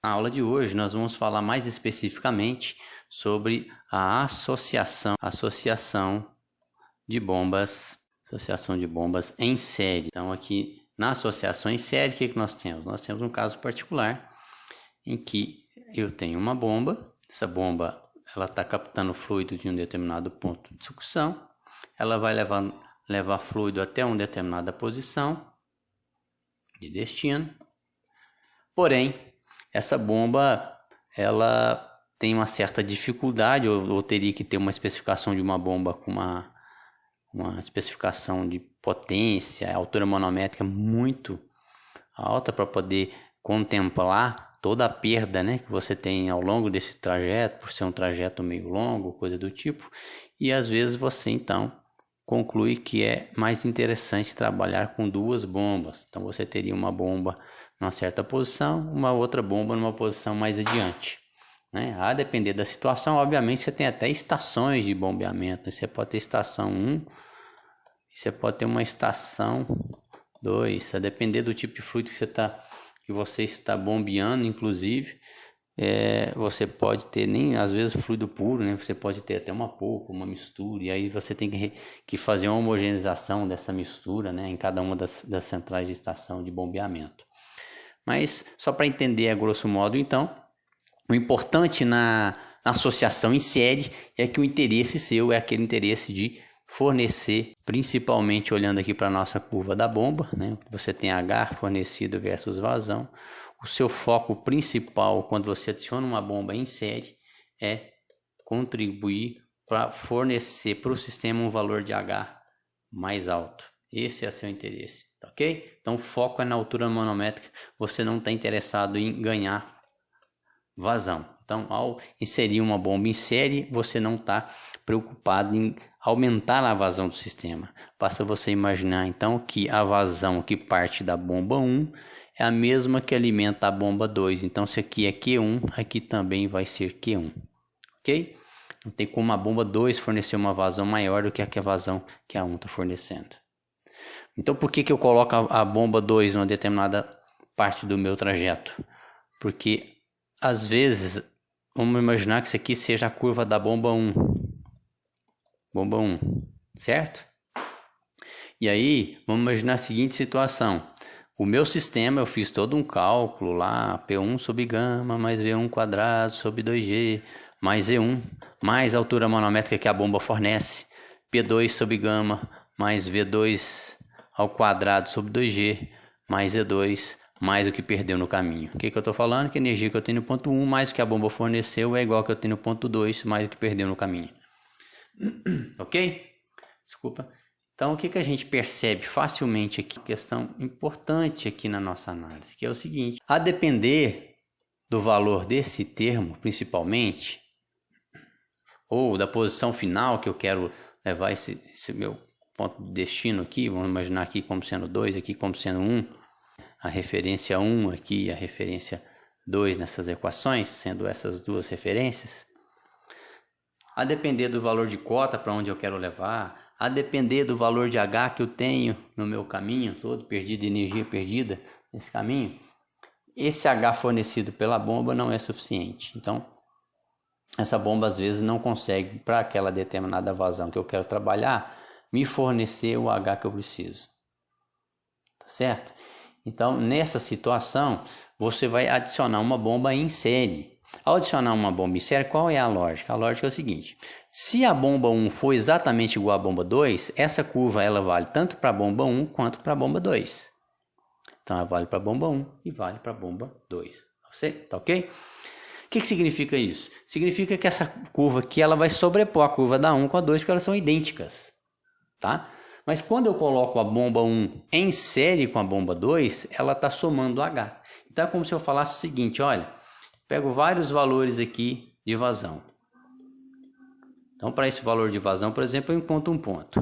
Na aula de hoje nós vamos falar mais especificamente sobre a associação de bombas em série. Então aqui na associação em série, o que nós temos? Nós temos um caso particular em que eu tenho uma bomba, essa bomba ela está captando fluido de um determinado ponto de sucção, ela vai levar fluido até uma determinada posição de destino, porém essa bomba, ela tem uma certa dificuldade, ou teria que ter uma especificação de uma bomba com uma especificação de potência, altura manométrica muito alta para poder contemplar toda a perda, né, que você tem ao longo desse trajeto, por ser um trajeto meio longo, coisa do tipo, e às vezes você então conclui que é mais interessante trabalhar com duas bombas. Então você teria uma bomba numa certa posição, uma outra bomba numa posição mais adiante, né? A depender da situação, obviamente você tem até estações de bombeamento, né? Você pode ter estação 1, você pode ter uma estação 2, a depender do tipo de fluido que você está bombeando, inclusive. Você pode ter às vezes fluido puro, né? Você pode ter até uma polpa, uma mistura, e aí você tem que fazer uma homogeneização dessa mistura, né, em cada uma das centrais de estação de bombeamento. Mas só para entender a grosso modo, então, o importante na associação em série é que o interesse seu é aquele interesse de fornecer, principalmente olhando aqui para a nossa curva da bomba, né? Você tem H fornecido versus vazão. O seu foco principal quando você adiciona uma bomba em série é contribuir para fornecer para o sistema um valor de H mais alto. Esse é seu interesse, tá ok? Então o foco é na altura manométrica, você não está interessado em ganhar vazão. Então ao inserir uma bomba em série, você não está preocupado em aumentar a vazão do sistema. Basta você imaginar então que a vazão que parte da bomba 1 é a mesma que alimenta a bomba 2. Então, se aqui é Q1, aqui também vai ser Q1. Ok? Não tem como a bomba 2 fornecer uma vazão maior do que a vazão que a 1 está fornecendo. Então, por que eu coloco a bomba 2 numa determinada parte do meu trajeto? Porque, às vezes, vamos imaginar que isso aqui seja a curva da bomba 1. Bomba 1, certo? E aí, vamos imaginar a seguinte situação. O meu sistema, eu fiz todo um cálculo lá, P1 sobre gama, mais V1 quadrado sobre 2G, mais E1, mais a altura manométrica que a bomba fornece, P2 sobre gama, mais V2 ao quadrado sobre 2G, mais E2, mais o que perdeu no caminho. O que eu estou falando? Que a energia que eu tenho no ponto 1, mais o que a bomba forneceu, é igual ao que eu tenho no ponto 2, mais o que perdeu no caminho. Ok? Desculpa. Então, o que a gente percebe facilmente aqui, questão importante aqui na nossa análise, que é o seguinte: a depender do valor desse termo, principalmente, ou da posição final que eu quero levar esse meu ponto de destino aqui, vamos imaginar aqui como sendo 2, aqui como sendo 1, a referência 1 aqui e a referência 2 nessas equações, sendo essas duas referências, a depender do valor de cota para onde eu quero levar, a depender do valor de H que eu tenho no meu caminho todo, perdido, energia perdida nesse caminho, esse H fornecido pela bomba não é suficiente. Então, essa bomba às vezes não consegue, para aquela determinada vazão que eu quero trabalhar, me fornecer o H que eu preciso. Tá certo? Então, nessa situação, você vai adicionar uma bomba em série. Ao adicionar uma bomba em série, qual é a lógica? A lógica é o seguinte: se a bomba 1 for exatamente igual à bomba 2, essa curva ela vale tanto para a bomba 1 quanto para a bomba 2. Então ela vale para a bomba 1 e vale para a bomba 2. Você, tá ok? O que significa isso? Significa que essa curva aqui ela vai sobrepor a curva da 1 com a 2 porque elas são idênticas. Tá? Mas quando eu coloco a bomba 1 em série com a bomba 2, ela está somando H. Então é como se eu falasse o seguinte: olha, pego vários valores aqui de vazão. Então, para esse valor de vazão, por exemplo, eu encontro um ponto.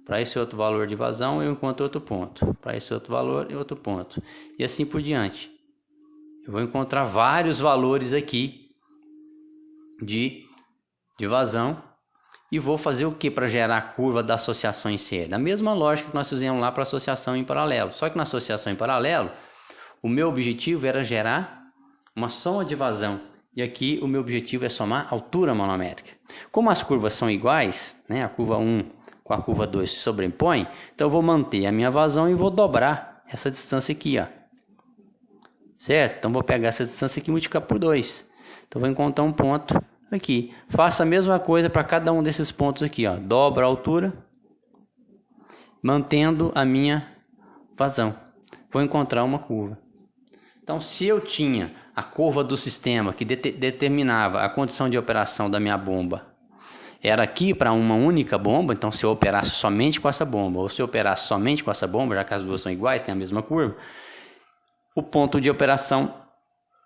Para esse outro valor de vazão, eu encontro outro ponto. Para esse outro valor, outro ponto. E assim por diante. Eu vou encontrar vários valores aqui de vazão. E vou fazer o que para gerar a curva da associação em série? A mesma lógica que nós fizemos lá para a associação em paralelo. Só que na associação em paralelo, o meu objetivo era gerar uma soma de vazão. E aqui o meu objetivo é somar altura manométrica. Como as curvas são iguais, né, a curva 1 com a curva 2 se sobrepõem, então eu vou manter a minha vazão e vou dobrar essa distância aqui, ó. Certo? Então vou pegar essa distância aqui e multiplicar por 2. Então vou encontrar um ponto aqui. Faço a mesma coisa para cada um desses pontos aqui, ó. Dobro a altura, mantendo a minha vazão. Vou encontrar uma curva. Então, se eu tinha a curva do sistema que determinava a condição de operação da minha bomba, era aqui para uma única bomba, então se eu operasse somente com essa bomba, ou se eu operasse somente com essa bomba, já que as duas são iguais, tem a mesma curva, o ponto de operação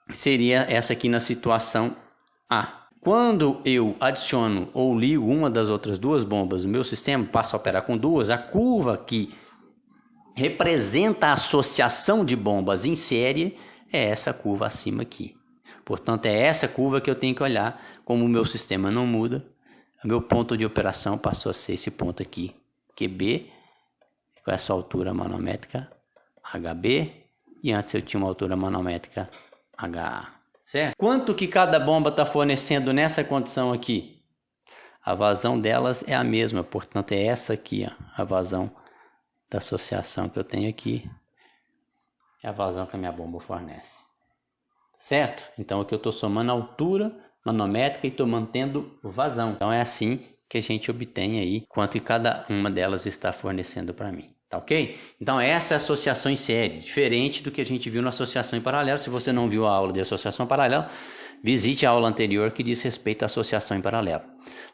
seria essa aqui na situação A. Quando eu adiciono ou ligo uma das outras duas bombas no meu sistema, passo a operar com duas, a curva que representa a associação de bombas em série é essa curva acima aqui. Portanto, é essa curva que eu tenho que olhar. Como o meu sistema não muda, o meu ponto de operação passou a ser esse ponto aqui, QB, com essa altura manométrica HB, e antes eu tinha uma altura manométrica HA. Certo? Quanto que cada bomba está fornecendo nessa condição aqui? A vazão delas é a mesma, portanto é essa aqui, ó, a vazão da associação que eu tenho aqui, é a vazão que a minha bomba fornece. Certo? Então aqui eu estou somando a altura manométrica e estou mantendo vazão. Então é assim que a gente obtém aí quanto que cada uma delas está fornecendo para mim. Tá ok? Então essa é a associação em série, diferente do que a gente viu na associação em paralelo. Se você não viu a aula de associação paralela, visite a aula anterior que diz respeito à associação em paralelo.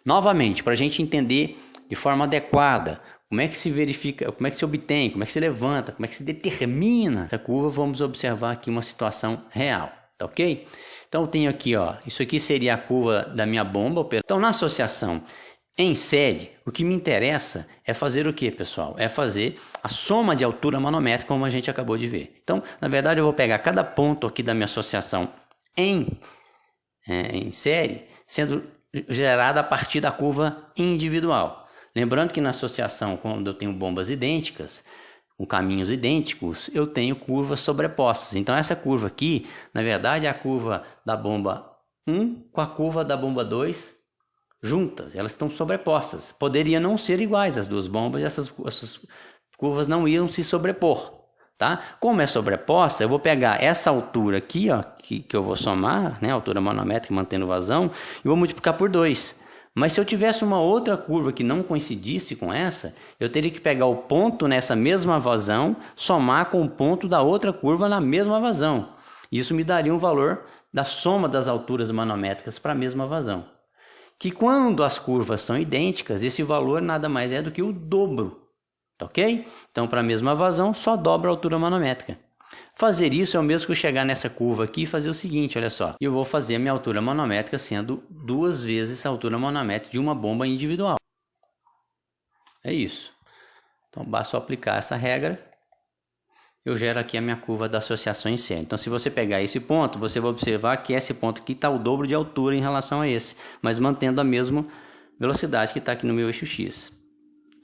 Novamente, para a gente entender de forma adequada como é que se verifica, como é que se obtém, como é que se levanta, como é que se determina essa curva, vamos observar aqui uma situação real, tá ok? Então eu tenho aqui, ó, isso aqui seria a curva da minha bomba. Então na associação em série, o que me interessa é fazer o que, pessoal? É fazer a soma de altura manométrica, como a gente acabou de ver. Então, na verdade, eu vou pegar cada ponto aqui da minha associação em série, sendo gerada a partir da curva individual. Lembrando que na associação, quando eu tenho bombas idênticas, com caminhos idênticos, eu tenho curvas sobrepostas. Então essa curva aqui, na verdade, é a curva da bomba 1 com a curva da bomba 2 juntas. Elas estão sobrepostas. Poderia não ser iguais as duas bombas, essas curvas não iam se sobrepor. Tá? Como é sobreposta, eu vou pegar essa altura aqui, ó, que eu vou somar, né, altura manométrica mantendo vazão, e vou multiplicar por 2. Mas se eu tivesse uma outra curva que não coincidisse com essa, eu teria que pegar o ponto nessa mesma vazão, somar com o ponto da outra curva na mesma vazão. Isso me daria um valor da soma das alturas manométricas para a mesma vazão. Que quando as curvas são idênticas, esse valor nada mais é do que o dobro. Tá ok? Então, para a mesma vazão, só dobra a altura manométrica. Fazer isso é o mesmo que eu chegar nessa curva aqui e fazer o seguinte, olha só. Eu vou fazer a minha altura manométrica sendo 2 vezes a altura manométrica de uma bomba individual. É isso. Então, basta eu aplicar essa regra. Eu gero aqui a minha curva da associação em série. Então, se você pegar esse ponto, você vai observar que esse ponto aqui está o dobro de altura em relação a esse, mas mantendo a mesma velocidade que está aqui no meu eixo X.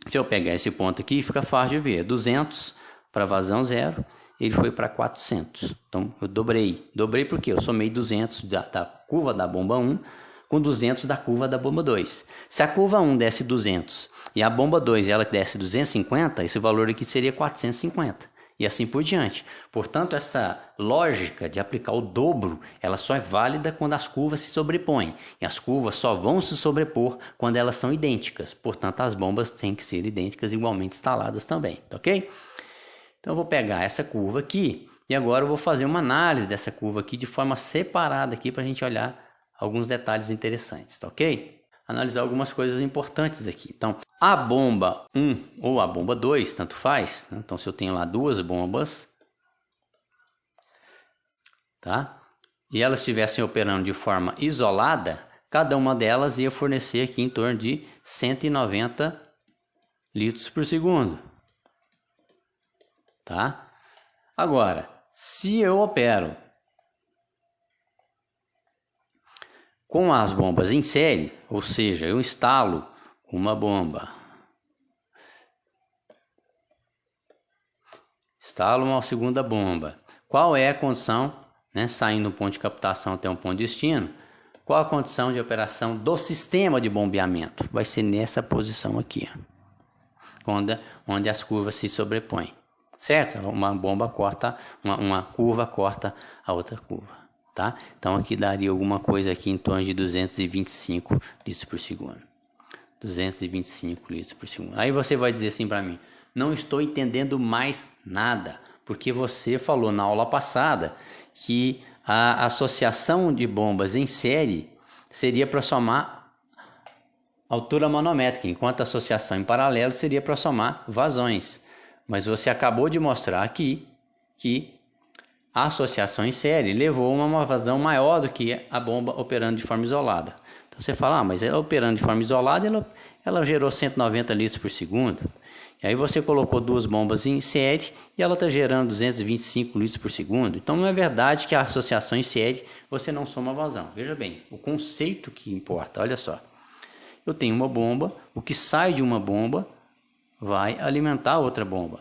Se eu pegar esse ponto aqui, fica fácil de ver. 200 para vazão 0. Ele foi para 400. Então, eu dobrei. Dobrei porque eu somei 200 da curva da bomba 1 com 200 da curva da bomba 2. Se a curva 1 desse 200 e a bomba 2 ela desse 250, esse valor aqui seria 450. E assim por diante. Portanto, essa lógica de aplicar o dobro, ela só é válida quando as curvas se sobrepõem. E as curvas só vão se sobrepor quando elas são idênticas. Portanto, as bombas têm que ser idênticas, igualmente instaladas também. Ok? Então eu vou pegar essa curva aqui e agora eu vou fazer uma análise dessa curva aqui de forma separada aqui para a gente olhar alguns detalhes interessantes, tá ok? Analisar algumas coisas importantes aqui. Então, a bomba 1 ou a bomba 2, tanto faz, né? Então se eu tenho lá duas bombas, tá? E elas estivessem operando de forma isolada, cada uma delas ia fornecer aqui em torno de 190 litros por segundo. Tá? Agora, se eu opero com as bombas em série, ou seja, eu instalo uma bomba, instalo uma segunda bomba, qual é a condição, né, saindo do ponto de captação até um ponto de destino, qual a condição de operação do sistema de bombeamento? Vai ser nessa posição aqui, ó, onde as curvas se sobrepõem, certo? Uma bomba corta, uma curva corta a outra curva, tá? Então aqui daria alguma coisa aqui em torno de 225 litros por segundo. 225 litros por segundo. Aí você vai dizer assim para mim, não estou entendendo mais nada, porque você falou na aula passada que a associação de bombas em série seria para somar altura manométrica, enquanto a associação em paralelo seria para somar vazões. Mas você acabou de mostrar aqui que a associação em série levou a uma vazão maior do que a bomba operando de forma isolada. Então você fala, mas ela operando de forma isolada, ela gerou 190 litros por segundo. E aí você colocou duas bombas em série e ela está gerando 225 litros por segundo. Então não é verdade que a associação em série você não soma vazão. Veja bem, o conceito que importa, olha só. Eu tenho uma bomba, o que sai de uma bomba vai alimentar outra bomba.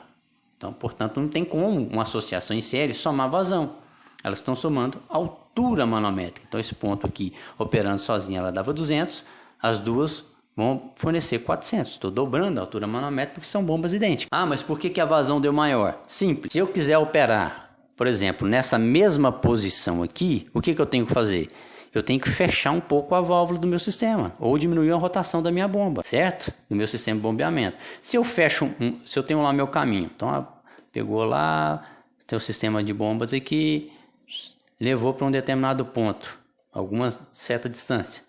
Então, portanto, não tem como uma associação em série somar vazão. Elas estão somando altura manométrica. Então esse ponto aqui, operando sozinha, ela dava 200, as duas vão fornecer 400. Estou dobrando a altura manométrica porque são bombas idênticas. Ah, mas por que a vazão deu maior? Simples. Se eu quiser operar, por exemplo, nessa mesma posição aqui, o que eu tenho que fazer? Eu tenho que fechar um pouco a válvula do meu sistema ou diminuir a rotação da minha bomba, certo? Do meu sistema de bombeamento. Se eu fecho, se eu tenho lá meu caminho, então pegou lá, tem o sistema de bombas aqui, levou para um determinado ponto, alguma certa distância.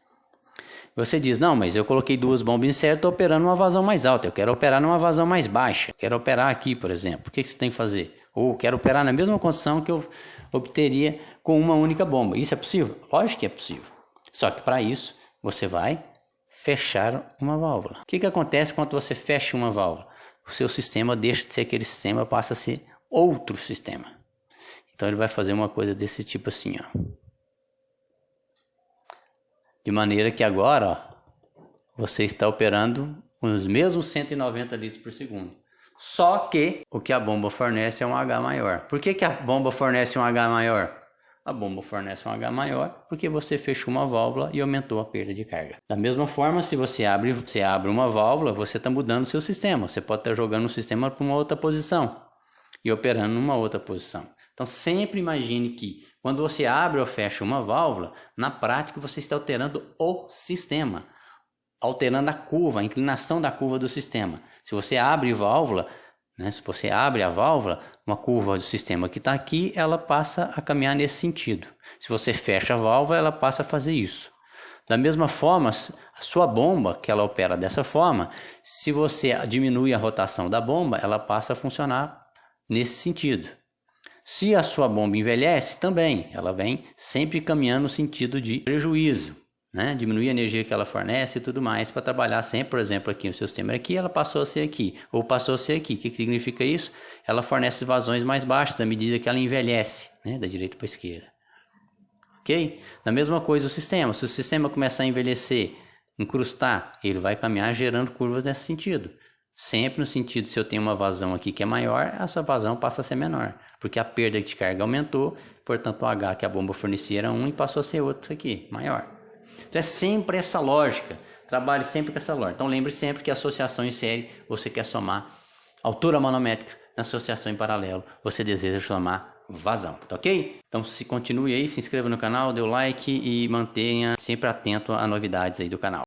Você diz, não, mas eu coloquei duas bombas em série, estou operando uma vazão mais alta, eu quero operar numa vazão mais baixa, quero operar aqui, por exemplo. O que você tem que fazer? Ou quero operar na mesma condição que eu obteria com uma única bomba. Isso é possível? Lógico que é possível. Só que para isso, você vai fechar uma válvula. O que acontece quando você fecha uma válvula? O seu sistema deixa de ser aquele sistema, passa a ser outro sistema. Então ele vai fazer uma coisa desse tipo assim, ó. De maneira que agora, ó, você está operando com os mesmos 190 litros por segundo. Só que o que a bomba fornece é um H maior. Por que a bomba fornece um H maior? A bomba fornece um H maior porque você fechou uma válvula e aumentou a perda de carga. Da mesma forma, se você abre uma válvula, você está mudando o seu sistema. Você pode estar jogando o sistema para uma outra posição e operando numa outra posição. Então sempre imagine que quando você abre ou fecha uma válvula, na prática você está alterando o sistema, alterando a curva, a inclinação da curva do sistema. Se você abre válvula, né, se você abre a válvula, uma curva do sistema que está aqui, ela passa a caminhar nesse sentido. Se você fecha a válvula, ela passa a fazer isso. Da mesma forma, a sua bomba, que ela opera dessa forma, se você diminui a rotação da bomba, ela passa a funcionar nesse sentido. Se a sua bomba envelhece, também, ela vem sempre caminhando no sentido de prejuízo, né? Diminuir a energia que ela fornece e tudo mais para trabalhar sempre, por exemplo, aqui o seu sistema aqui, ela passou a ser aqui, ou passou a ser aqui. O que significa isso? Ela fornece vazões mais baixas à medida que ela envelhece, né? Da direita para a esquerda. Ok? Da mesma coisa o sistema, se o sistema começar a envelhecer, incrustar, ele vai caminhar gerando curvas nesse sentido. Sempre no sentido, se eu tenho uma vazão aqui que é maior, essa vazão passa a ser menor. Porque a perda de carga aumentou, portanto o H que a bomba fornecia era 1 e passou a ser outro aqui, maior. Então é sempre essa lógica, trabalhe sempre com essa lógica. Então lembre sempre que a associação em série, você quer somar altura manométrica, na associação em paralelo, você deseja somar vazão, tá ok? Então se continue aí, se inscreva no canal, dê o like e mantenha sempre atento a novidades aí do canal.